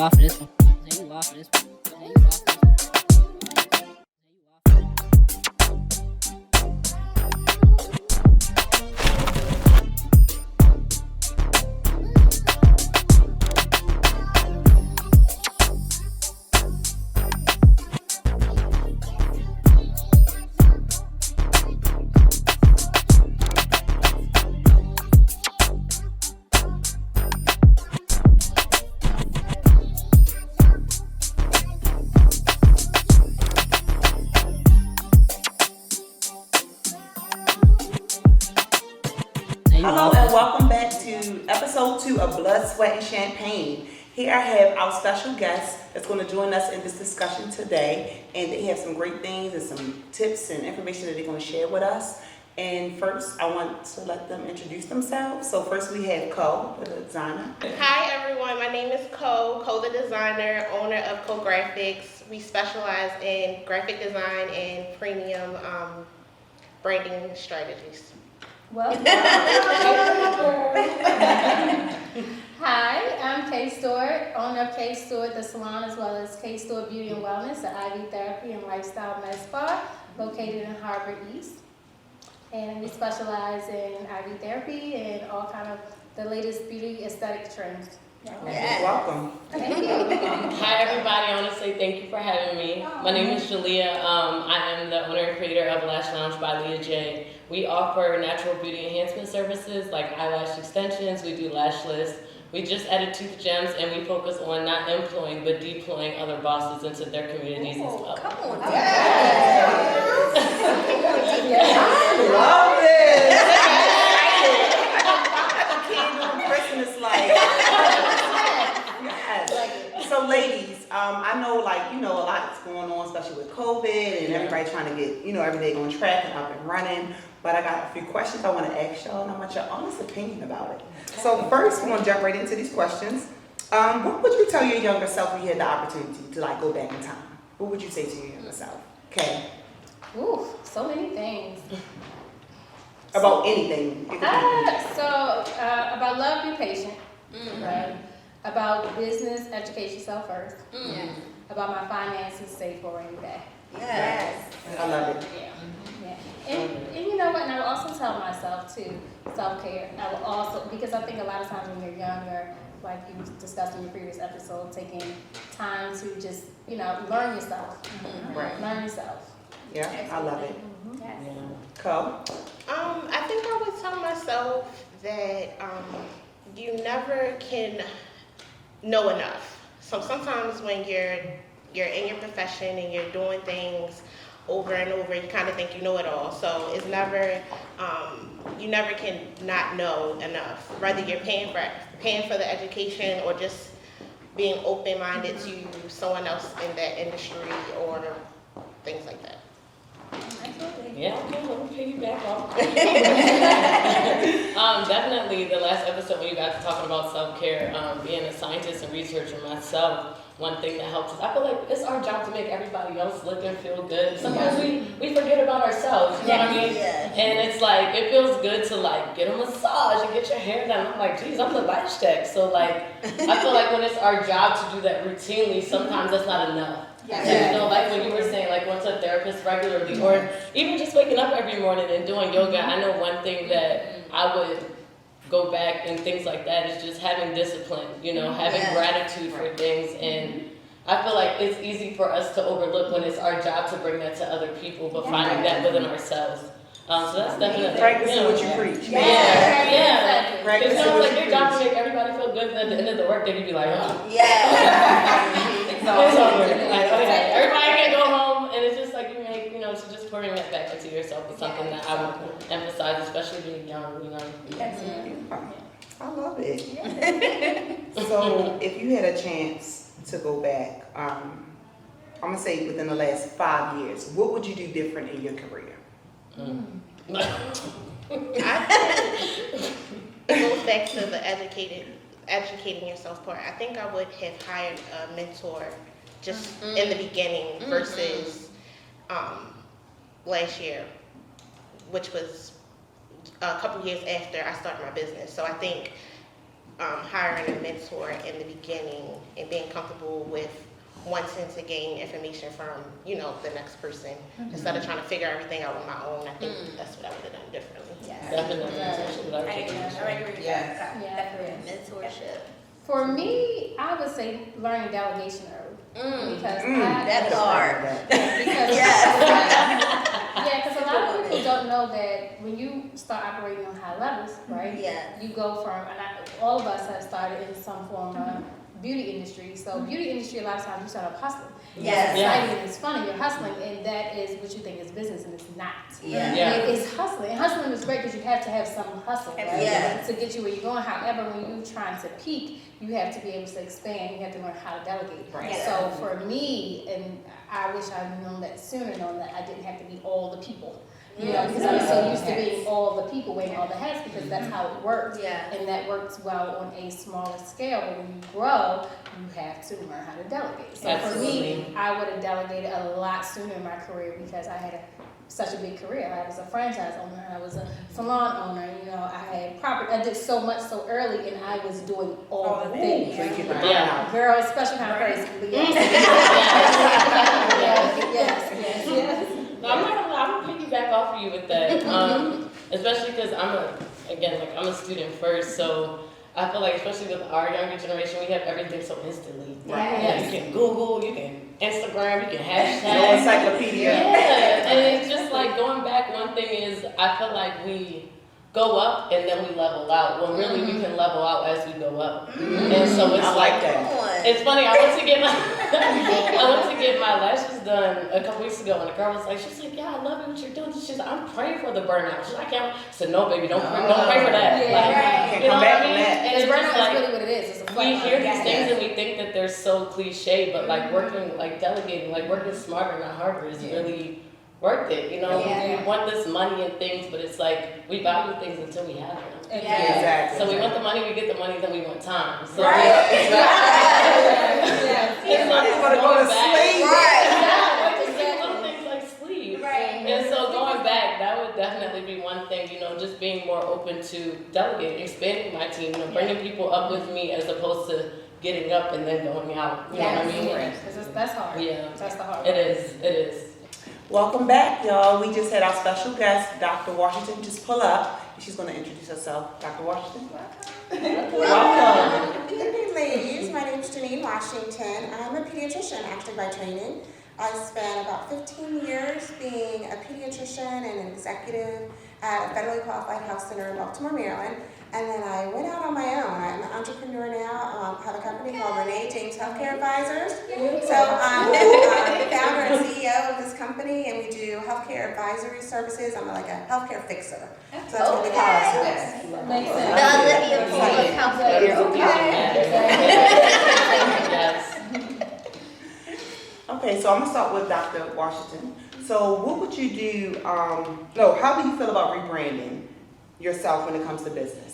off for this one. Say you off for this one. Say you off for this one. Hello and welcome back to episode 2 of Blood, Sweat, and Champagne. Here I have our special guest that's going to join us in this discussion today, and they have some great things and some tips and information that they're going to share with us. And first, I want to let them introduce themselves. So first we have Co, the designer. Hi everyone, my name is Co the designer, owner of Co Graphics. We specialize in graphic design and premium branding strategies. Well, hi, I'm K.Stewart, owner of K.Stewart, the salon, as well as K.Stewart Beauty and Wellness, the IV Therapy and Lifestyle Med Spa, located in Harbor East. And we specialize in IV therapy and all kind of the latest beauty aesthetic trends. Yes. Welcome. Thank you. Hi everybody, I want to say thank you for having me. My name is Jaleah. I am the owner and creator of Lash Lounge by Leah J. We offer natural beauty enhancement services like eyelash extensions, we do lash lifts, we just added tooth gems, and we focus on not employing but deploying other bosses into their communities as well. Come on. Yes. I love it. Candle on Christmas light. Yes. So ladies, I know a lot's going on, especially with COVID and everybody trying to get, everything on track and up and running. But I got a few questions I want to ask y'all, and I want your honest opinion about it. So first, we're going to jump right into these questions. What would you tell your younger self if you had the opportunity to go back in time? What would you say to your younger self? Okay. Ooh, so many things. About anything. About love, be patient. Right? About business, educate yourself first. About my finances, save for a rainy day. Yes. I love it. Yeah. And you know what? And I will also tell myself too, self-care. I will also, because I think a lot of times when you're younger, like you discussed in your previous episode, taking time to just, learn yourself. Right. Learn yourself. Yeah, I love it. Yes. Co? I think I would tell myself that you never can know enough. So sometimes when you're in your profession and you're doing things over and over, you kind of think you know it all. So it's never, you never can not know enough. Whether you're paying for the education or just being open-minded to someone else in that industry or things like that. Yeah, okay, let me piggyback off. Definitely the last episode when you guys were talking about self-care, being a scientist and researcher myself, one thing that helps is I feel like it's our job to make everybody else look and feel good. Sometimes we forget about ourselves, you know what I mean? Yeah. And it's like, it feels good to get a massage and get your hair done. I'm like, geez, I'm the lash tech. So I feel like when it's our job to do that routinely, sometimes that's not enough. Yeah. Like when you were saying, going to a therapist regularly, or even just waking up every morning and doing yoga. I know one thing that I would go back and things like that is just having discipline, having gratitude for things. And I feel like it's easy for us to overlook when it's our job to bring that to other people, but finding that within ourselves. So that's definitely practicing what you preach. Yeah. Practicing It's what like you your job to preach. make everybody feel good, and at the end of the workday, you'd be like, oh. It's over. Okay, everybody can go home, and it's just like you make, so just pouring that back into yourself is something that I would emphasize, especially being young, Yes. I love it. So if you had a chance to go back, I'm going to say within the last 5 years, what would you do different in your career? I think it goes back to the educating yourself part. I think I would have hired a mentor just in the beginning versus last year, which was a couple years after I started my business. So I think hiring a mentor in the beginning and being comfortable with wanting to gain information from, you know, the next person instead of trying to figure everything out on my own. I think that's what I would have done differently. Definitely. Especially with our I agree kids. with Yes. that. Yeah. Definitely mentorship. For me, I would say learning delegation early. Because That's hard. Because Yes. because a lot of people don't know that when you start operating on high levels, right? Yeah. You go from, all of us have started in some form of beauty industry. So beauty industry, a lot of times you start off hustling. Yes. It's exciting and it's fun, you're hustling, and that is what you think is business, and it's not. Yeah. Yeah. It's hustling. And hustling is great because you have to have some hustle, right? Yeah. To get you where you're going. However, when you're trying to peak, you have to be able to expand. You have to learn how to delegate. Right. So for me, and I wish I'd known that sooner, knowing that I didn't have to be all the people. You know, because I was so used to being all the people wearing all the hats because that's how it works. Yeah. And that works well on a smaller scale. But when you grow, you have to learn how to delegate. So for me, I would have delegated a lot sooner in my career because I had such a big career. I was a franchise owner, I was a salon owner, you know, I had property. I did so much so early, and I was doing all the things. So you get the Yeah. burnout. Girl, it's special kind of crazy. But yes. yes. No, I'm not gonna lie, I'm gonna piggyback off of you with that. Especially because I'm a student first, so I feel like especially with our younger generation, we have everything so instantly. Right. You can Google, you can Instagram, you can hashtag. No encyclopedia. Yeah, and it's just like going back, one thing is I feel like we go up and then we level out, when really we can level out as we go up. And so it's I like that. it's funny, I went to get my lashes done a couple weeks ago, and the girl was like, she's like, yeah, I love it what you're doing. She's like, I'm praying for the burnout. She's like, I said, no, baby, don't pray for that. Yeah, Like, right. you know Come what back I from mean? that. And Because it's just burnout is like, really what it is. It's a we flat hear line. these things and we think that they're so cliche, but like working, like delegating, like working smarter, not harder is really worth it. You know, Yeah. we want this money and things, but it's like we value things until we have them. Exactly. So we want the money, we get the money, then we want time. So Right. it's Everybody's gonna go to sleep. Just little things like sleep. Right. And so going back, that would definitely be one thing, you know, just being more open to delegating, expanding my team, you know, bringing people up with me as opposed to getting up and then going out. You know what I mean? Because that's hard. Yeah. That's the hard It part. is, it is. Welcome back, y'all. We just had our special guest, Dr. Washington, just pull up. She's going to introduce herself. Dr. Washington. Welcome. Good evening, ladies. My name is Jenene Washington. I'm a pediatrician, actually, by training. I spent about 15 years being a pediatrician and an executive at a federally qualified health center in Baltimore, Maryland. And then I went out on my own. I'm an entrepreneur now. I have a company called Renee James Healthcare Advisors. So I'm the founder and CEO of this company, and we do healthcare advisory services. I'm like a healthcare fixer. So that's what we call ourselves. Makes The sense. Olivia Poole of healthcare. Yes. Okay, so I'm going to start with Dr. Washington. So what would you do, how do you feel about rebranding yourself when it comes to business?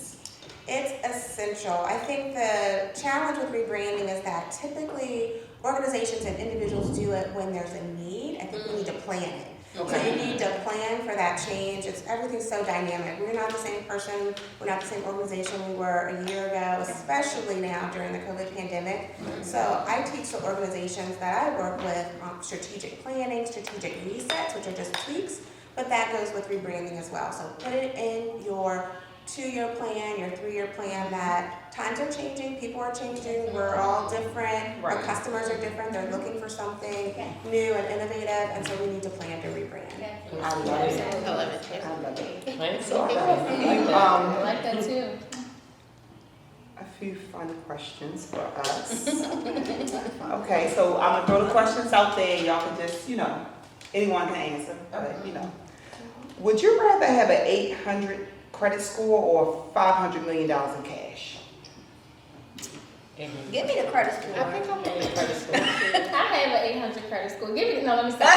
It's essential. I think the challenge with rebranding is that typically organizations and individuals do it when there's a need. I think we need to plan it. Okay. So you need to plan for that change. Everything's so dynamic. We're not the same person. We're not the same organization we were a year ago, especially now during the COVID pandemic. So I teach the organizations that I work with strategic planning, strategic resets, which are just tweaks, but that goes with rebranding as well. So put it in your 2-year plan, your 3-year plan, that times are changing, people are changing, we're all different, our Right. customers are different, they're looking for something new and innovative, and so we need to plan to rebrand. I love it. I love it too. I love it. Right? So I I like that too. a few fun questions for us. Okay, so I'm going to throw the questions out there. Y'all can just, anyone can answer, but, Would you rather have an 800 credit score or $500 million in cash? Give me the credit score. I think I'm in the credit score. I have an 800 credit score. Let me stop.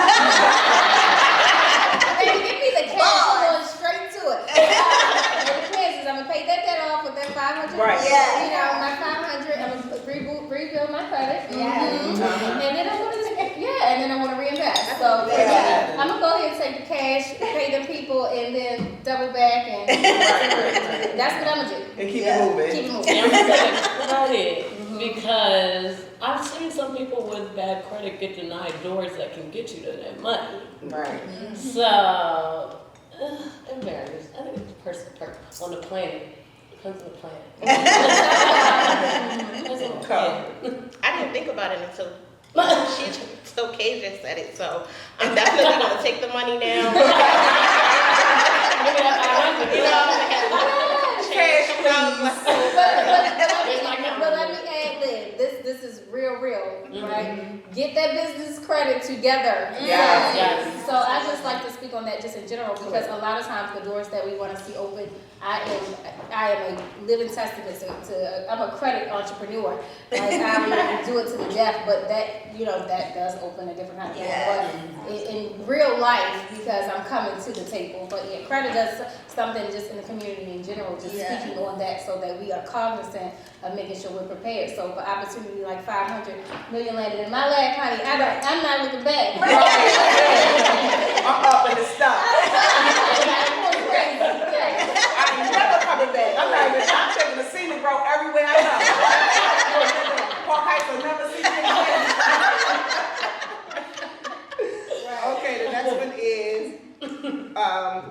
Baby, give me the cash. I'm going straight to it. It depends, is I'm going to pay that debt off with that 500. Right. Yeah. You know, my 500, I'm going to rebuild my credit. Yeah. And then I want to, and then I want to reinvest. So Yeah. I'm going to go ahead and say take the cash, pay them people, and then double back, and that's what I'm gonna do. And keep it moving. Keep it moving. And I'm excited about it because I've seen some people with bad credit get denied doors that can get you to that money. Right. So, it varies. I think it's person to person on the planet. Depends on the planet. Depends on the planet. I didn't think about it until Kay just said it, so I'm definitely gonna take the money now. Maybe that's how I went, You know, I had Cash, to change. But let me add this is real, right? Get that business credit together. Yes. So I just like to speak on that just in general because a lot of times the doors that we want to see open, I am a living testament to I'm a credit entrepreneur. Like I will do it to the death, but that does open a different kind of door. But in real life, because I'm coming to the table, but yeah, credit does something just in the community in general, just speaking on that so that we are cognizant of making sure we're prepared. So for opportunity like 500 million landed in my lap, honey, I'm not looking back. I'm up in the stuff. I ain't never coming back. I'm taking the scenic road everywhere I go. Park Heights will never see me again. Okay, the next one is,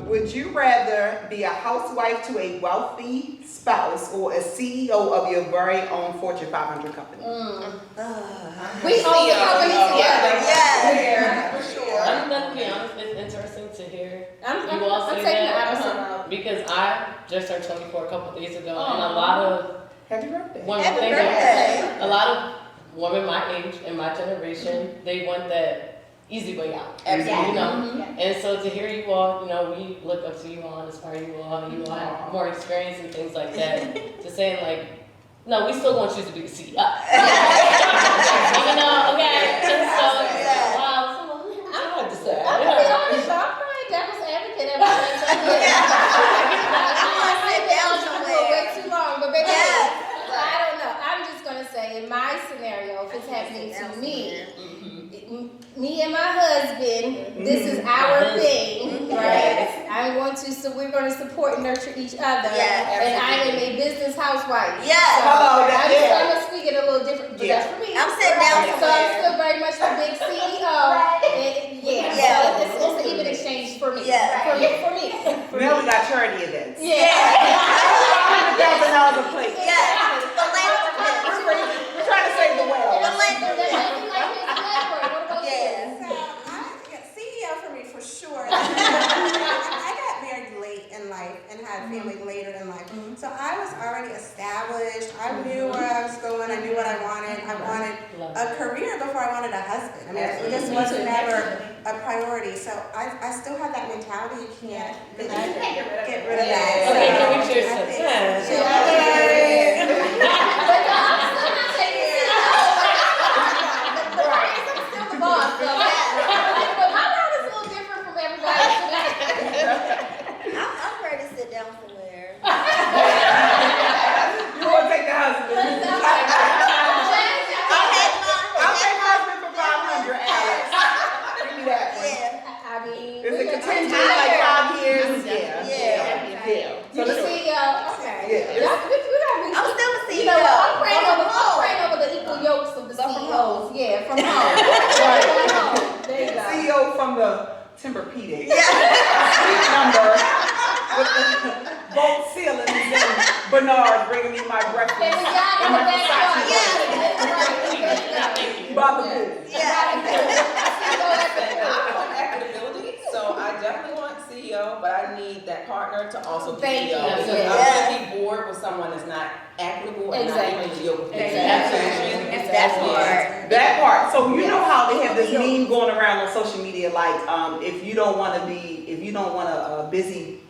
would you rather be a housewife to a wealthy spouse or a CEO of your very own Fortune 500 company? We own the company together. Yeah, for sure. I'm gonna be honest, it's interesting to hear I'm you all say taking the that opposite route. because I just turned 24 a couple of days ago, and a lot of Happy birthday. women, Happy thank birthday. you. A lot of women my age and my generation, they want that easy way out. Absolutely. You know, and so to hear you all, we look up to you all and aspire you all, and you all have more experience and things like that. To saying like, no, we still want you to be the CEO. Okay. And so, wow, so I have to say. I'm gonna be honest, I'm probably devil's advocate at my way too long, but baby, I don't know. I'm just gonna say in my scenario, if it's happening to me, me and my husband, this is our thing, right? We're going to support and nurture each other, and I am a business housewife. So I'm speaking a little different, but that's for me. I'm sitting down So I'm still very much a big CEO. So it's an even exchange for me. For me. Now we got charity events. $100,000 a plate. We're trying to save the world. CEO for me for sure. I got married late in life and had family later in life. So I was already established. I knew where I was going. I knew what I wanted. I wanted a career before I wanted a husband. I mean, this wasn't never a priority. So I still have that mentality. You can't get rid of that. Okay, can we cheers to that? I'm ready to sit down somewhere. You want to take the husband? I'll take husband for 500, Alex. Give me that one. Is it contingent like 5 years? So the CEO, okay. I'm still a CEO. I'm praying over the equal yokes of the CEOs. Yeah, from home. From home. There you go. CEO from the Tempur-Pedic. Suite number with the bolt ceilings and Bernard bringing me my breakfast. And we got in the backyard. I want equitability, so I definitely want CEO, but I need that partner to also be Thank CEO. you. Because Yeah. I'm going to be bored with someone that's not equitable and not equally yoked with me. That part. So you know how they have this meme going around on social media, like if you don't want a busy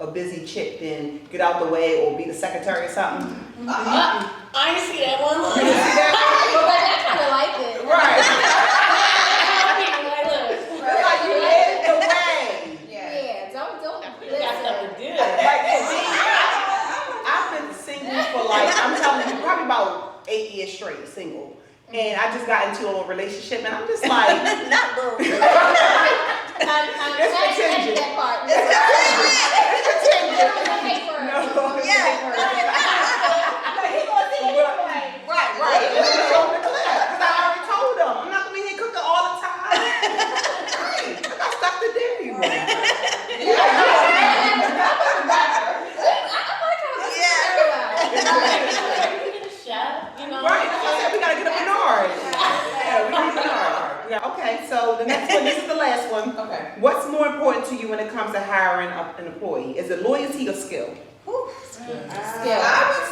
chick, then get out the way or be the secretary or something. I ain't see that one. You see that? But I kind of like it. Right. It's like you led the way. Yeah, don't You got something to do. Like for me, I've been single for I'm telling you, probably about 8 years straight single. And I just got into a relationship and I'm just like, Not little. I'm It's contingent. the next one, this is the last one. Okay. What's more important to you when it comes to hiring an employee? Is it loyalty or skill? I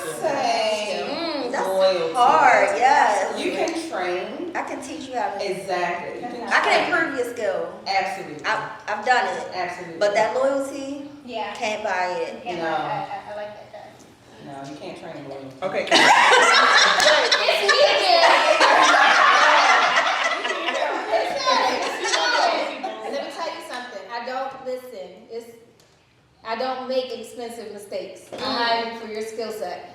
would say That's loyalty. hard, yes. You can train. I can teach you how to. Exactly. You I can improve your skill. Absolutely. I've done it. Absolutely. But that loyalty, Yeah. can't buy it. Yeah, No. I like that. No, you can't train loyalty. Okay. It's me Let me tell you something. I don't make expensive mistakes. I hire you for your skill set.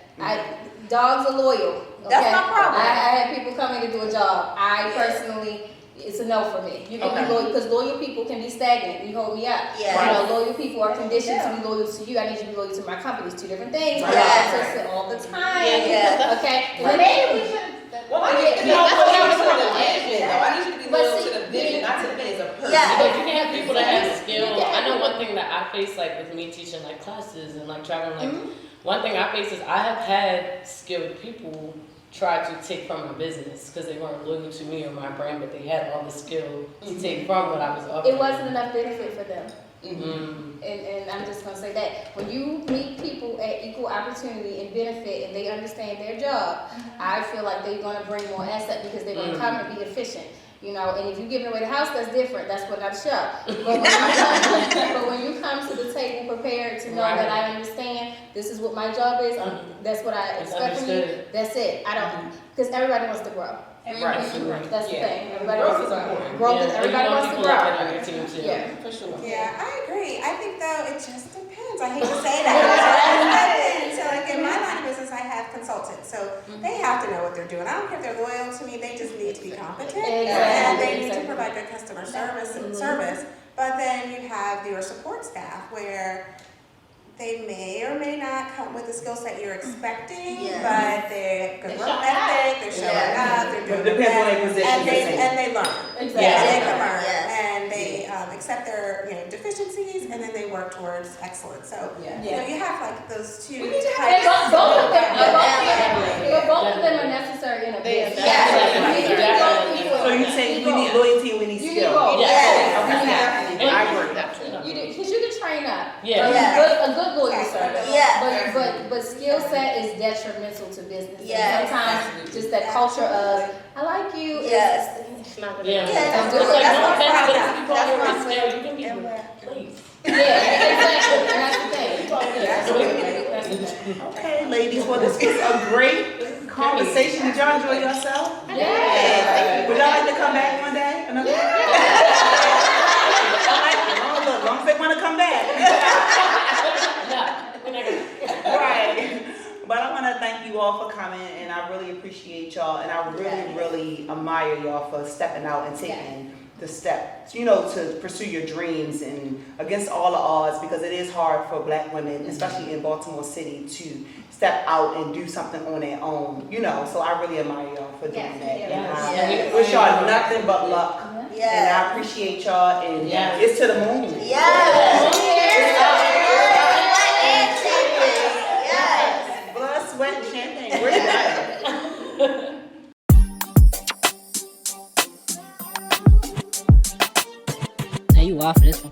Dogs are loyal. Okay? That's my problem. I have people coming to do a job. I personally, it's a no for me. You can be loyal because loyal people can be stagnant. You hold me up. Yeah. You know, loyal people are conditioned to be loyal to you. I need you to be loyal to my company. It's two different things. Right. Yeah. All the time. Yeah. Okay. Well, maybe we should. Well, I need you to be loyal to the vision, though. I need you to be loyal to the vision, not to me as a person. Yeah. Because you can have people that have skill. I know one thing that I face, like with me teaching like classes and like traveling, like one thing I face is I have had skilled people try to take from my business because they weren't loyal to me or my brand, but they had all the skill to take from what I was offering. It wasn't enough benefit for them. Mm-hmm. And I'm just gonna say that when you meet people at equal opportunity and benefit and they understand their job, I feel like they're gonna bring more asset because they're gonna come and be efficient. You know, and if you're giving away the house, that's different. That's what I'm sure. But when you come to the table prepared to know that I understand this is what my job is, that's what I expect from you. That's it. I don't, because everybody wants to grow. Right. That's the thing. Everybody Growth wants to is grow. important. Growth is, everybody wants to grow. On your team too. Yeah. For sure. Yeah, I agree. I think though it just depends. I hate to say that. So like in my line of business, I have consultants, so they have to know what they're doing. I don't care if they're loyal to me; they just need to be competent, and they need to provide good customer service. But then you have your support staff where they may or may not come with the skill set you're expecting, but they're good work ethic, they're showing up, they're doing It depends on their position. and they learn. Exactly. Yeah, they can learn, Yes. and they accept their deficiencies, and then they work towards excellence. So you have like those two types. Both of them are necessary in a business. So you say we need loyalty and we need You skill. need both. Yes. Yeah. I agree. Because you can train up. Yeah. A good loyal service. Yeah. But skill set is detrimental to business. And Yeah. sometimes just that culture of I like you. Yes. It's not gonna Yeah. be. Yeah, It's like that's no my offense, but problem. if people That's are my with skill, you can be And where- please. Yeah, exactly. And that's the thing. That's the thing. Okay, ladies, well, this was a great conversation. Did y'all enjoy yourself? Yeah. Would y'all like to come back one day? Another as long as they want to come back. Right. But I want to thank you all for coming, and I really appreciate y'all, and I really admire y'all for stepping out and taking the step, to pursue your dreams and against all the odds, because it is hard for Black women, especially in Baltimore City, to step out and do something on their own, So I really admire y'all for doing that. And I wish y'all nothing but luck. And I appreciate y'all, and it's to the moon. Blood, sweat, and champagne. We're done. Now you off this one.